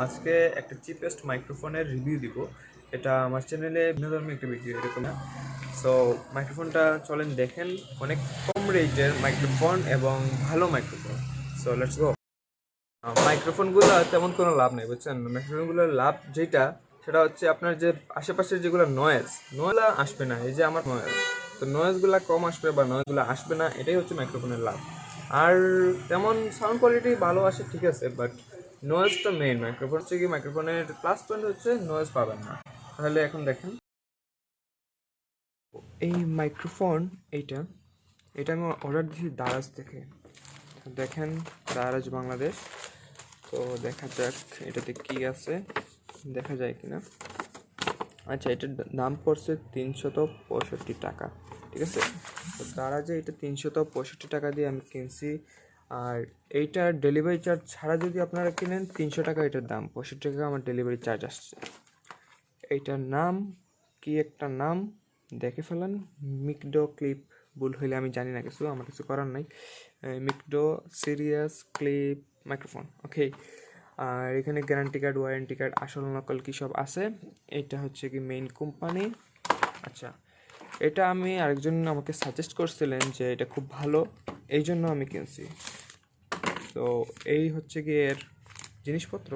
আজকে একটা চিপেস্ট মাইক্রোফোনের রিভিউ দিব। এটা আমার চ্যানেলে ভিন্নধর্মী একটা ভিডিও এরকম না। সো মাইক্রোফোনটা চলেন দেখেন, অনেক কম রেটের মাইক্রোফোন এবং ভালো মাইক্রোফোন। So let's go. মাইক্রোফোনগুলো তেমন কোনো লাভ নেই, বুঝছেন? মাইক্রোফোনগুলোর লাভ যেটা, সেটা হচ্ছে আপনার যে আশেপাশের যেগুলো নয়েজ আসবে না। এই যে আমার নয়েজ, তো নয়েজগুলো কম আসবে বা নয়েজগুলো আসবে না, এটাই হচ্ছে মাইক্রোফোনের লাভ। আর তেমন সাউন্ড কোয়ালিটি ভালো আসে, ঠিক আছে, বাট নয়েজটা মেইন। মাইক্রোফোন হচ্ছে কি, মাইক্রোফোনের প্লাস পয়েন্ট হচ্ছে নয়েজ পাবেন না। তাহলে এখন দেখেন এই মাইক্রোফোন, এইটা আমি অর্ডার দিয়েছি দারাজ থেকে। দেখেন দারাজ বাংলাদেশ। তো দেখা যাক এটাতে কি আছে, দেখা যায় কিনা। আচ্ছা, এটার দাম পড়ছে 365 টাকা, ঠিক আছে। তো দারাজে এটা 365 টাকা দিয়ে আমি কিনছি। আর এইটার ডেলিভারি চার্জ ছাড়া যদি আপনারা কিনেন 300 টাকা এটার দাম, 65 টাকা আমার ডেলিভারি চার্জ আসছে। এইটার নাম কি, একটা নাম দেখে ফেলেন, মিকডো ক্লিপ। ভুল হইলে আমি জানি না, কিছু আমার কিছু করার নাই। মিকডো সিরিয়াস ক্লিপ মাইক্রোফোন, ওকে। আর এখানে গ্যারান্টি কার্ড, ওয়ারেন্টি কার্ড, আসল নকল কী সব আছে। এটা হচ্ছে কি মেইন কোম্পানি। আচ্ছা, এটা আমি আরেকজন আমাকে সাজেস্ট করছিলেন যে এটা খুব ভালো, এই জন্য আমি কিনছি। তো এই হচ্ছে কি এর জিনিসপত্র।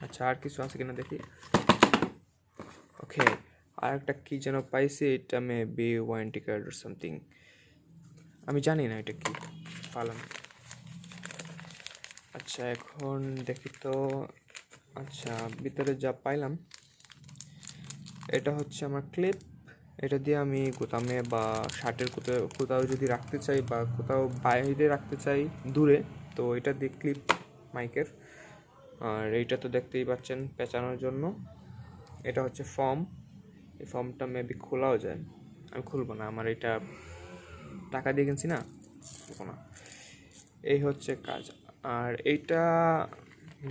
আচ্ছা, আর কিছু আছে কিনা দেখি। ওকে, আর একটা কী যেন পাইছি, এটা মেবি ওয়ারেন্টি কার্ড আর সামথিং, আমি জানি না এটা কি পালাম। আচ্ছা, এখন দেখি তো। আচ্ছা, ভিতরে যা পাইলাম, এটা হচ্ছে আমার ক্লিপ। এটা দিয়ে আমি গোদামে বা শার্টের কোথাও যদি রাখতে চাই বা কোথাও বাইরে রাখতে চাই দূরে, তো এটা দিয়ে ক্লিপ মাইকের। আর এইটা তো দেখতেই পাচ্ছেন পেঁচানোর জন্য। এটা হচ্ছে ফর্ম, এই ফর্মটা মেবি খোলাও যায়। আমি খুলবো না, আমার এটা টাকা দিয়ে কিনছি না, খুলবো না। এই হচ্ছে কাজ। আর এইটা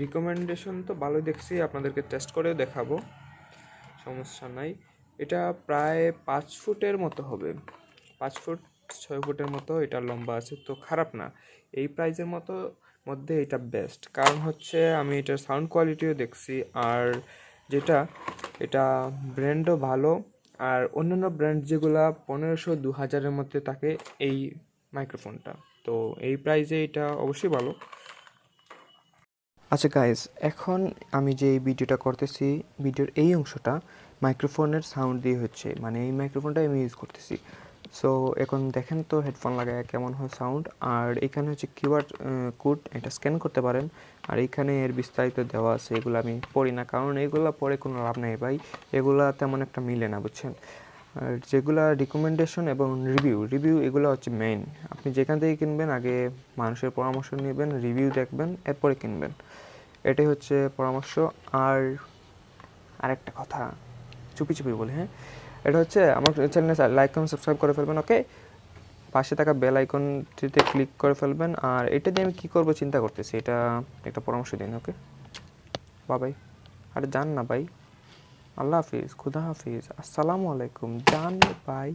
রিকমেন্ডেশন তো ভালোই দেখছি, আপনাদেরকে টেস্ট করেও দেখাবো, সমস্যা নাই। এটা প্রায় 5 ফুটের মতো হবে, 5 ফুট 6 ফুটের মতো এটা লম্বা আছে, তো খারাপ না। এই প্রাইসের মধ্যে এটা বেস্ট, কারণ হচ্ছে আমি এটার সাউন্ড কোয়ালিটিও দেখছি। আর যেটা, এটা ব্র্যান্ডও ভালো। আর অন্যান্য ব্র্যান্ড যেগুলা 1500-2000-এর মধ্যে থাকে এই মাইক্রোফোনটা, তো এই প্রাইসে এটা অবশ্যই ভালো। আচ্ছা গাইস, এখন আমি যে ভিডিওটা করতেছি, ভিডিওর এই অংশটা মাইক্রোফোনের সাউন্ড দিয়ে হচ্ছে, মানে এই মাইক্রোফোনটা আমি ইউজ করতেছি। সো এখন দেখেন তো হেডফোন লাগায় কেমন হয় সাউন্ড। আর এখানে হচ্ছে কিউআর কোড, এটা স্ক্যান করতে পারেন। আর এখানে এর বিস্তারিত দেওয়া আছে, এগুলো আমি পড়ি না, কারণ এগুলো পড়ে কোনো লাভ নেই ভাই, এগুলা তেমন একটা মিলে না, বুঝছেন। আর যেগুলা রিকমেন্ডেশন এবং রিভিউ এগুলো হচ্ছে মেইন। আপনি যেখান থেকে কিনবেন আগে মানুষের পরামর্শ নেবেন, রিভিউ দেখবেন, এরপরে কিনবেন, এটাই হচ্ছে পরামর্শ। আর আরেকটা কথা চুপি বলি, হ্যাঁ, এটা হচ্ছে আমার চ্যানেলে লাইক কমেন্ট সাবস্ক্রাইব করে ফেলবেন, ওকে। পাশে থাকা বেল আইকনটিতে ক্লিক করে ফেলবেন। আর এটা দিয়ে আমি কী করবো চিন্তা করতেছি, এটা একটা পরামর্শ দিন, ওকে। বাই। আরে যান না ভাই, আল্লাহ হাফিজ, খুদা হাফিজ, আসসালামু আলাইকুম, যান ভাই।